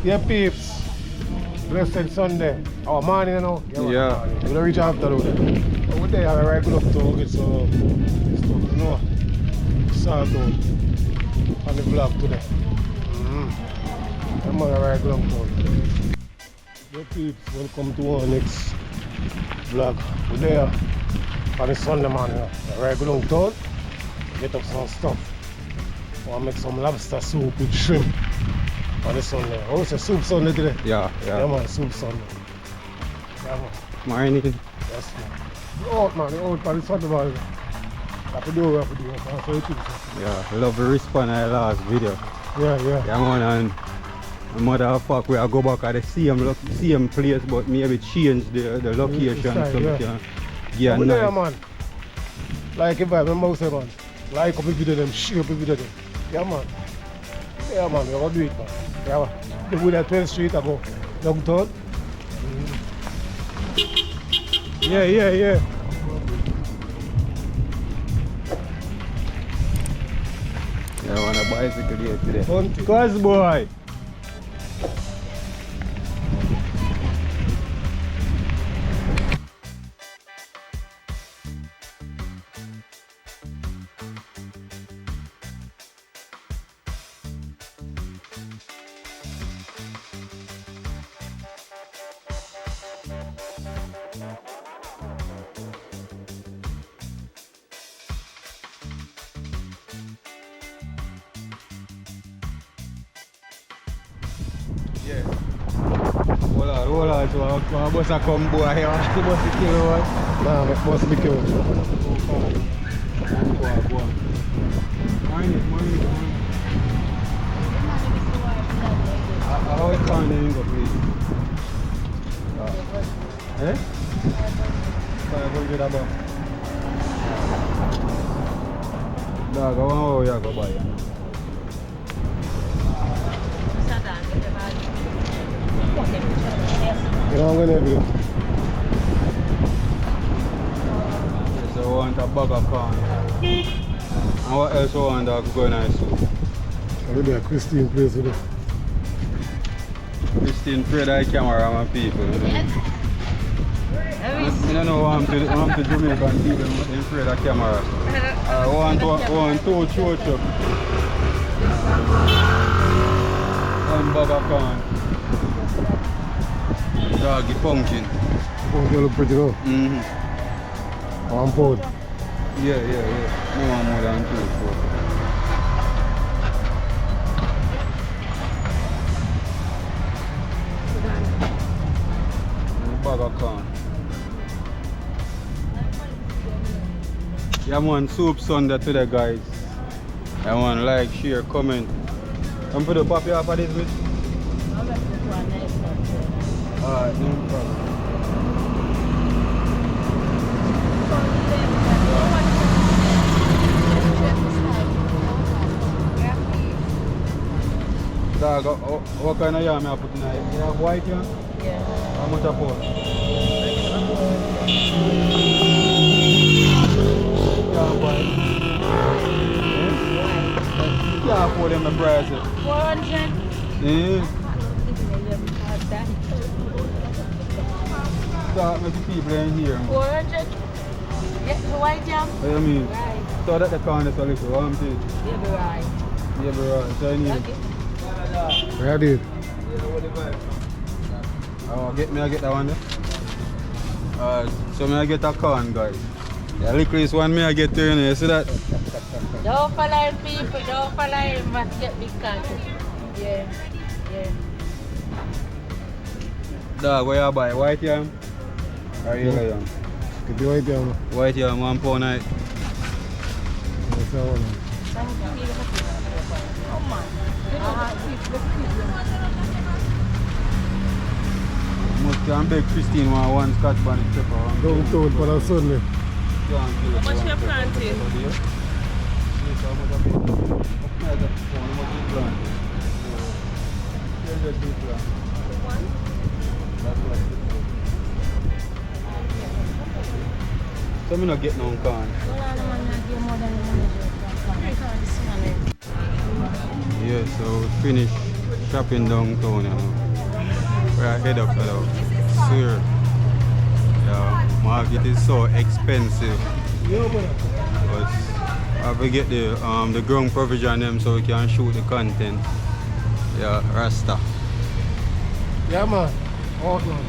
Yeah, peeps. Blessed Sunday. Our morning, you know. Yeah. We're gonna reach afternoon. But we're there, I'm right good up to get some stuff, you know. Sort out on the vlog today. I'm right good up to. Yeah, peeps. Welcome to our next vlog. We're there on the Sunday morning. We're right good up to. Get up some stuff. I want to make some lobster soup with shrimp on the Sunday. Oh, it's a soup Sunday today? Yeah. Yeah, man, soup Sunday. Yeah, man. Morning. Yes, man. The out, man. The out on the Sunday morning. Have to do what we have to do. That's what it is. Yeah, I love the response to the last video. Yeah. Yeah, man, and motherfucker, we go back at the same place, but maybe change the location. Yeah, nice. nice. Man. Like if I remember say, man. Like up a video them, share up a video them. Yeah, man. Yeah, man, we're gonna do it, man. Yeah, man. If we at 12th Street, I go downtown. Yeah. Yeah, I want a bicycle here today. Cuz boy! Yeah. Hold on, so I must have come boy here. I must have killed one. Nah, it must be killed. Morning. How is it go, please? Eh? 500 above. Dog, I want to go buy it. You know, I'm gonna have it. So I want a bag of corn. And what else I want to go in and soup? I'm gonna be a Christine place today. Christine, pray that camera, my people. I don't know what I'm to Jamaican people in pray that camera. I want two chocho. One bag of corn. Doggy pumpkin. Pumpkin look pretty good. 1 pound. Yeah. No one more than 2. A bag of corn. Yeah, man, soup Sunday today, guys. Yeah, man, like, share, comment. Come put the puppy off of this bit. Alright, no problem. Dog, what kind of yam I put in it? You have white yam? Yeah. How much I put? Yeah, white. Yeah, I put them the price. 400. Yeah. Start making people in here. 400. Yeah, the white jam. What do you mean? Right. So that the corn is a little, what I'm saying? Yeah, be right. Yeah, but right. So I need. Okay. Where I did? Oh, I get that one there. So I get a corn, guys. Yeah, licorice one I get to, you see that? Don't follow him, people. Don't follow him. Must get big country. Yeah. Dog, where you buy? White yam? Or yellow yam? Get the white yam. White yam, 1 pound. That's that one. Come on. Must can beg Christine one Scotch bonnet pepper. Downtown for the Sunday. How much you planting? So I'm not getting no corn. Yeah, so finish shopping downtown, you know. Where I head up now. Swear. Yeah, market is so expensive. But I have to get the ground provision them so we can shoot the content. Yeah, Rasta. Yeah man. Out man.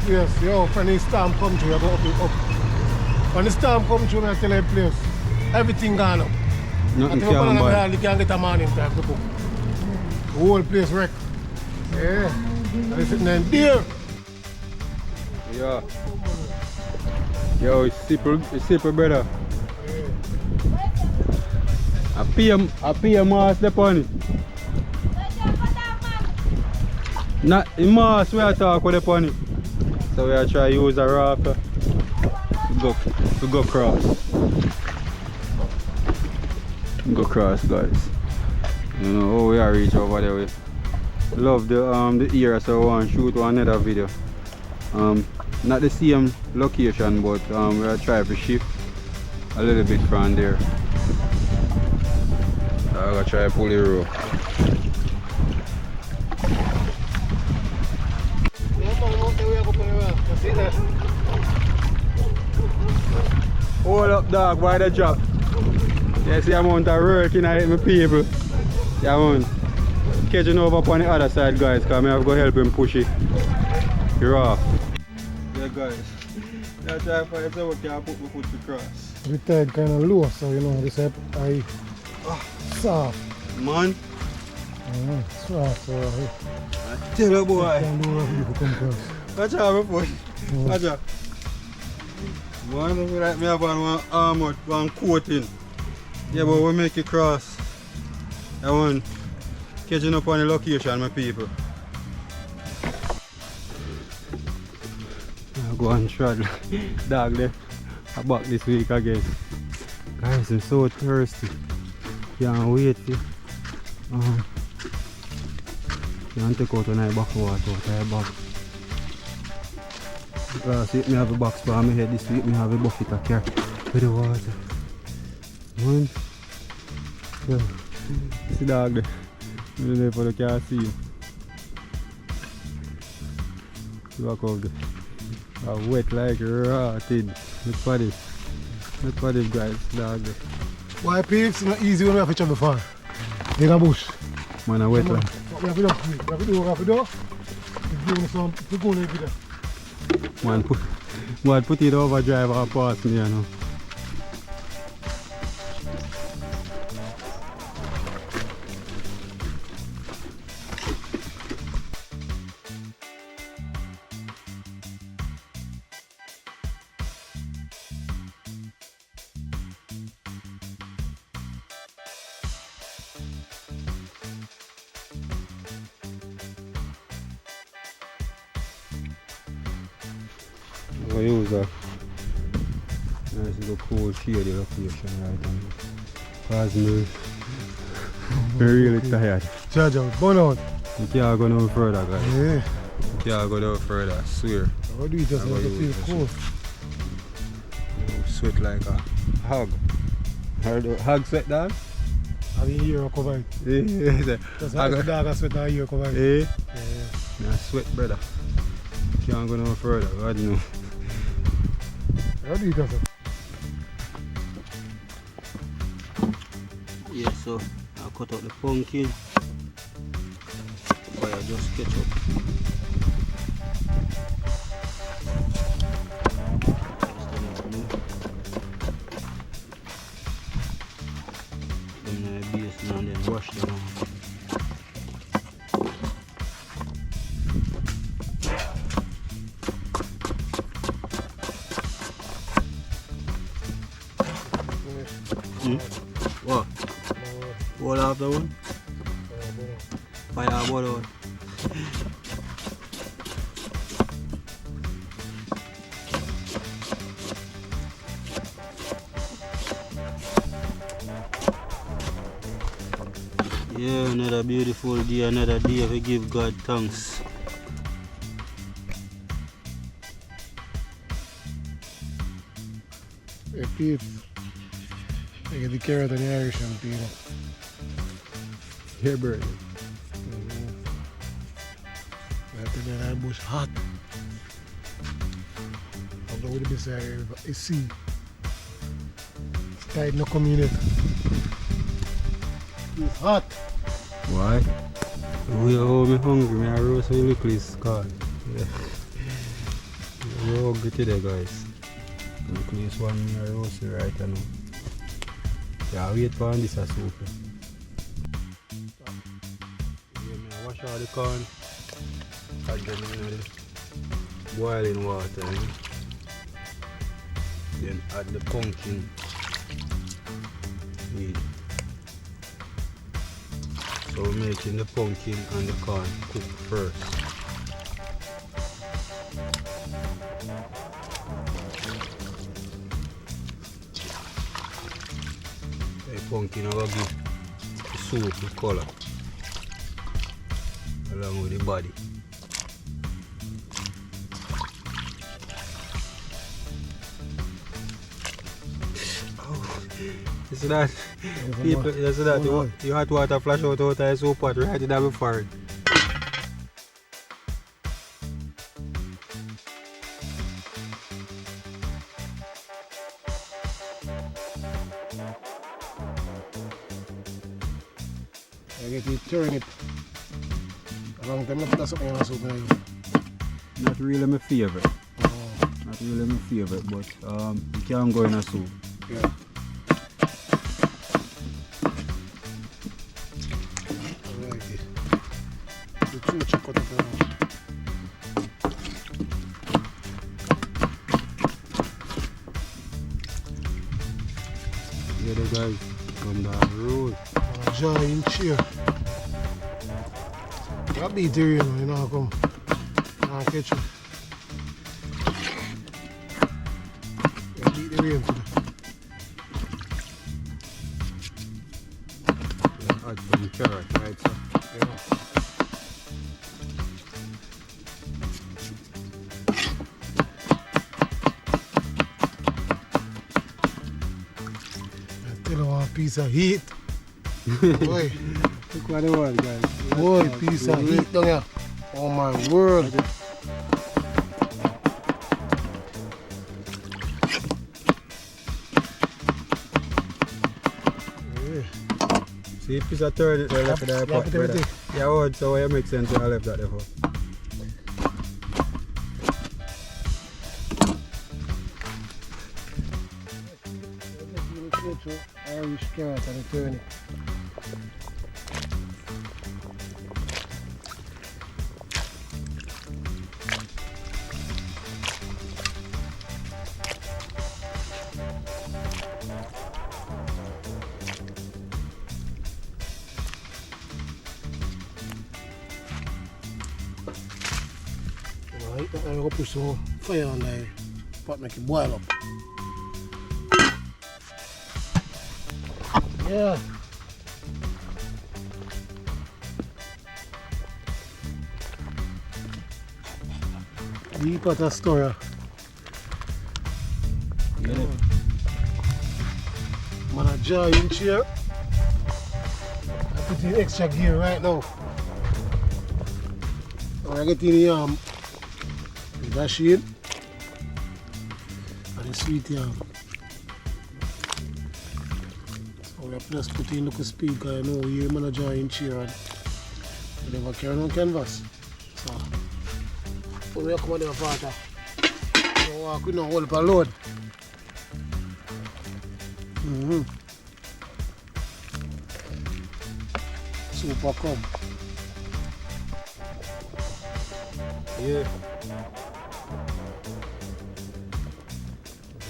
Yes, yo, when the storm come through, I go up. When the storm come through, I tell you place, everything gone up. Nothing I can buy. you can't get a man in time to cook. The whole place wreck. Yeah. And it's sitting there. Yeah. Yo, it's super brother. Yeah. I pay a mass the pony. Not the mass we are talk with the pony. So we are try to use a raft to go cross. Go cross, guys. You know how we are reach over there. We love the area, so we want to shoot another video. Not the same location, but we are trying to shift a little bit from there. I'm gonna try to pull the rope. Hold up, dog, why the drop? You see the amount of work in my people. Yeah, man. Catching over up on the other side, guys, because I have to go help him push it. You're off. Yeah, guys. Now try to find someone can put my foot across. The tide kind of low, so you know, this I soft. Man. Soft, so I tell you, boy. can do what you come across. Watch out, my foot. Watch out. Man, I feel like me have one armor, one coating. Yeah, but we make it cross. I want catching up on the location, my people. I'll go and try dog there. I'm back this week again. Guys, I'm so thirsty. Can't wait for can't take out a back water out of bag. Last week I have a box for my head, this week I have a bucket of care with the water. Man. Yeah. See the dog there. I don't know if you can see him. Walk out there. I'm wet like rotted. Look for this. Look for this, guys. Dog there. Why pigs? It's not easy when we have to travel far. In a bush. Man, I wet Come on. like. What we have to do? We have to do. If you want some, you go there. Man, put it overdrive and pass me, you know. I use a nice little cool shady location right now. Because I'm really tired. Charge out, burn out. You can't go no further, guys. Yeah. You can't go no further, I swear. How do you just have to feel cold? You sweat like a hog. Heard the hog sweat, dog? Have you ear covered? Yeah. Just like the dog has sweat and ear covered. Yeah. Yeah. I sweat, brother. You can't go no further, God no. How do you just Yeah, so I cut out the pumpkin. But I just ketchup. Then I base now and then wash them out. What? What after one? Fire what on? Yeah, another beautiful day, another day we give God thanks. Hey, Pete. I get the carrot and the Irish and Pete. Here, bird. that bush hot. I'm going to be saying, it's sea. It's tight, no community. It's hot. Why? We are me hungry, me I roast with look this card. Yeah. We're hungry today, guys. Look this one me I roast right now. Yeah, wait for this a soup. Yeah, me I wash all the corn. Add them in the boiling water. Then add the pumpkin seed. So we're making the pumpkin and the corn cook first. The pumpkin will give the soup the color along with the body. You see that? People, you see that? You hot water flash out of the soup pot right in the forehead. I get it turnip. A long time I put something in the soup now. Not really my favorite. Oh. Not really my favorite, but you can go in a soup. Yeah. Yeah, the guys from the road. Giant chair. You beat the rain, you know, come. I'll catch you. You beat the rain today. Yeah, add some carrot, right, so. Yeah. Tell you one piece of heat. Boy. Look what they want, guys. Boy, piece of heat down here. Oh my word. Yeah. See, piece of turn there left there, pot, brother. Yeah, what? So it makes sense I left that there for. Irish carrot and a turnip. Right, I'm going to put some fire on the pot, make it boil up. Yeah. Deep at a store. Yeah. Man, a giant chair. I put in extra gear right now. When I get in the dash in and the sweet yam. So I just put in look speaker, you know, you man a giant chair and you never carry no canvas. So when we come out there farther, you walk with no hold up a load. Super come. Yeah.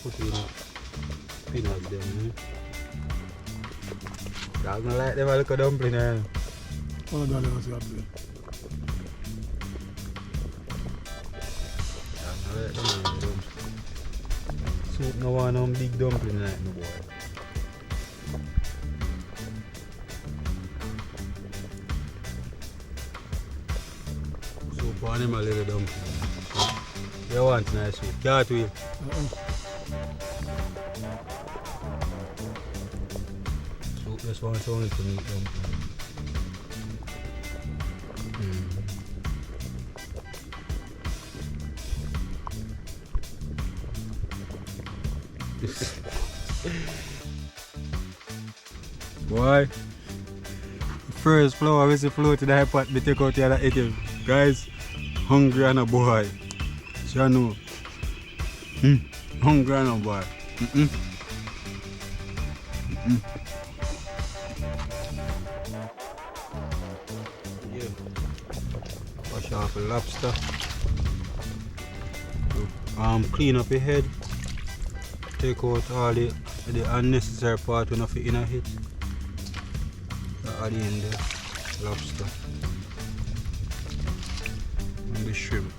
Put in peanuts there, man. I'm gonna like them a little dumpling there. Oh, no, no, see that play. I'm gonna like them a little dumpling. Soup no want no big dumpling like no boy. Soup want him a little dumpling. You want nice soup? Can't wheel. Soup just wants only to meat dumpling. Boy, first flower, we see float to the pot, we take out the other item. Guys, hungry and a boy. So you know. Hungry and a boy. Yeah. Wash off the lobster. Clean up your head. Take out all the unnecessary part when you fit in a hit. Add in the lobster and the shrimp.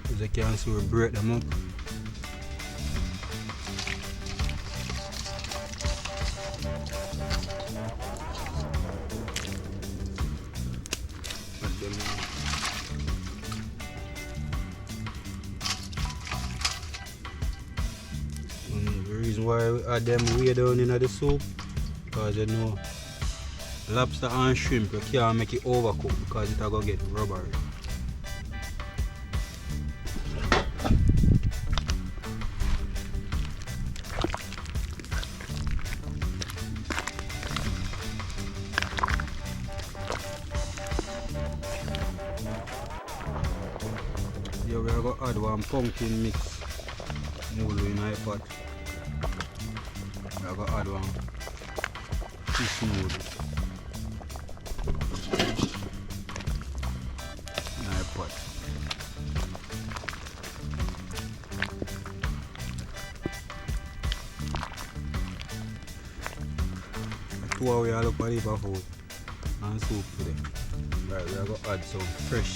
As you can see, we break them up. The reason why we add them way down in the soup, because you know lobster and shrimp you can't make it overcook because it will go get rubbery. Here we are going to add one pumpkin mix noodle in our pot. We are going to add one fish noodle in our pot. Two we are looking for food and soup today. Right, we are going to add some fresh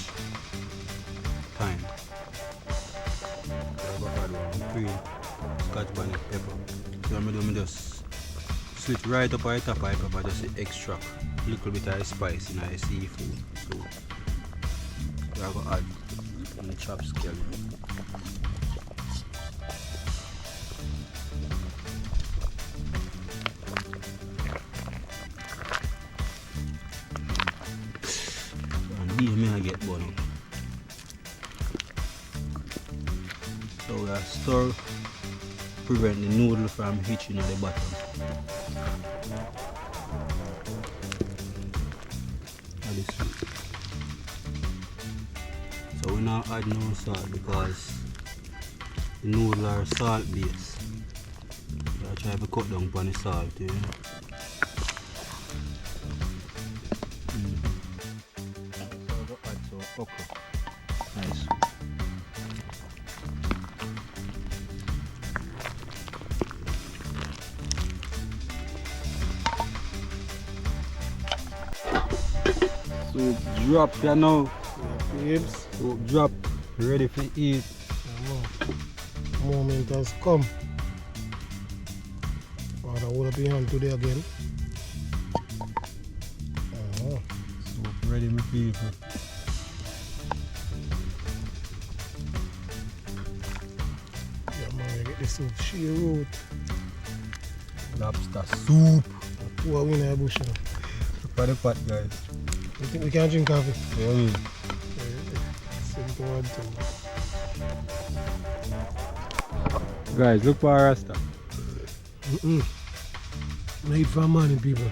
thyme. We are going to add one green scotch bonnet pepper. So I'm just switch right up on the top of the pepper, just extract a little bit of spice in the seafood. So we are going to add some chopped scallion. Here may I get bun up. So we are stir, prevent the noodle from hitching at the bottom. So we now add no salt because the noodles are salt based. So I try to cut down on the salt. Yeah? Okra. Nice. Soup drop here now. Babes, Soup drop. Ready for eat. moment has come. Father, hold up your hand today again. Soup ready, my people. The soup, she root. Lobster soup. Pour in the bush. For the pot, guys. You think we can drink coffee? Yeah. Simple one too. Guys, look for our Rasta. Made for money, people.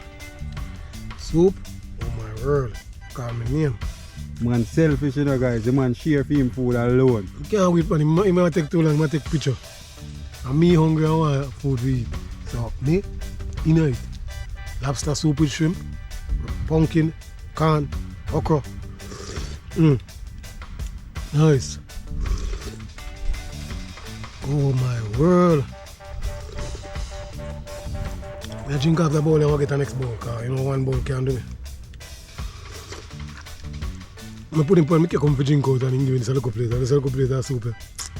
Soup? Oh my word. Call me name. Man selfish, you know, guys. The man share for him food alone. You can't wait for him. He might take too long. He might take picture. And me hungry, I want food to eat. So, me, you know it. Lobster soup with shrimp, pumpkin, corn, okra. Nice. Oh my world. I drink off the bowl and I'll get the next bowl, because you know one bowl can't do it. I put him on, I come for drink out and give me this little plate. This little plate of soup.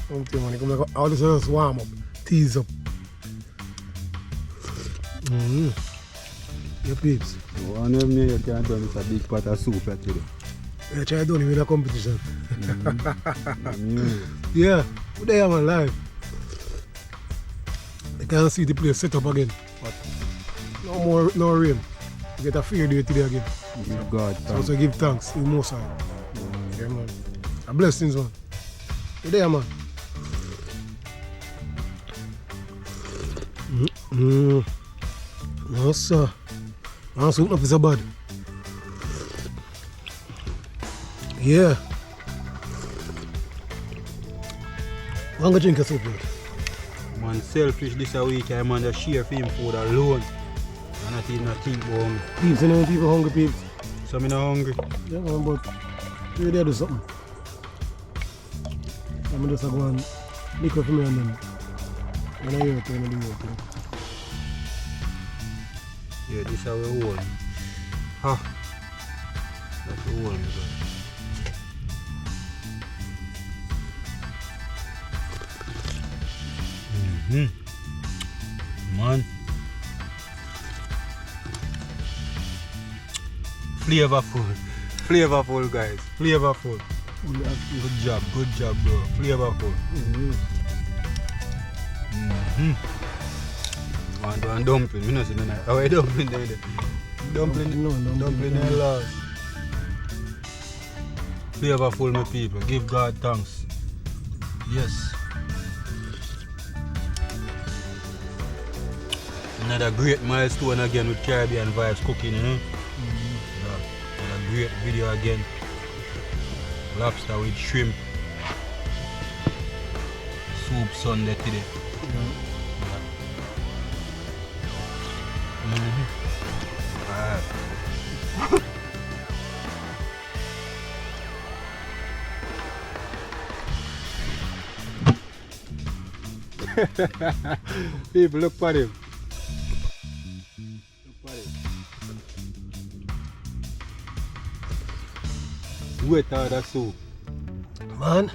I'm telling you, man, all this just warm up, tease up. Your peeps. One of me you can't do this a big pot of soup today. I try to do it in a competition. Yeah, but they are man live. I can't see the place set up again. But no rain. We get a fair day today again. Give God thanks. So give thanks to Most High. Yeah, man. A blessings, man. You there, man? No, sir. No, soup not so bad. Yeah. I'm going to drink a soup, man. Man, selfish this a week, I man just share for him food alone. And not even think about hungry. Peeps, you know, people hungry, peeps. So I'm not hungry. Yeah, man, but you there do something. I'm just going to lick up for me and then. When I hear it, when I do it. Yeah, this is how we hold. Ha! That's the hold, man. Flavorful guys, flavorful. Good job bro, flavorful. One dumpling, me not see no night. How are dumpling there? Dumpling there last. Flavorful my people, give God thanks. Yes. Another great milestone again with Caribbean Vibes cooking, you know. Yeah. Another great video again. Lobster with shrimp. Soup Sunday today. People, look at him. Wet out that soup. Man,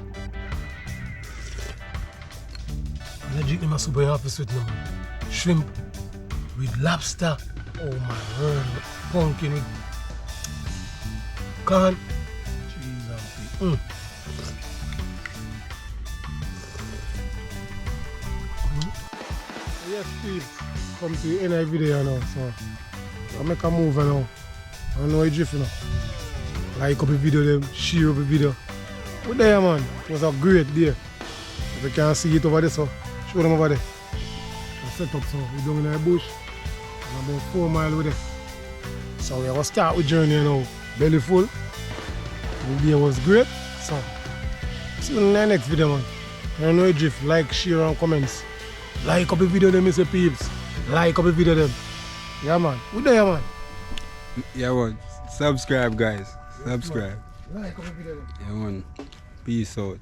I'm drinking my soup in office with them. Shrimp with lobster. Oh my word. Pumpkin with corn. Cheese and pea. Yes, please. Come to the end of the video now. So I make a move now. I know you drift now. Like up the video, them, share up the video. But there, man, it was a great day. If you can see it over there, so show them over there. I set up, so we're down in the bush. And about 4 miles away there. So we're going to start with journey now. Belly full. The day was great. So see you in the next video, man. I know you drift. Like, share, and comments. Like up the video, them, Mr. Peeps. Like up the video, them. Yeah, man. We there, man. Yeah, man. Subscribe, guys. Subscribe. Like up the video, them. Yeah, man. Peace out.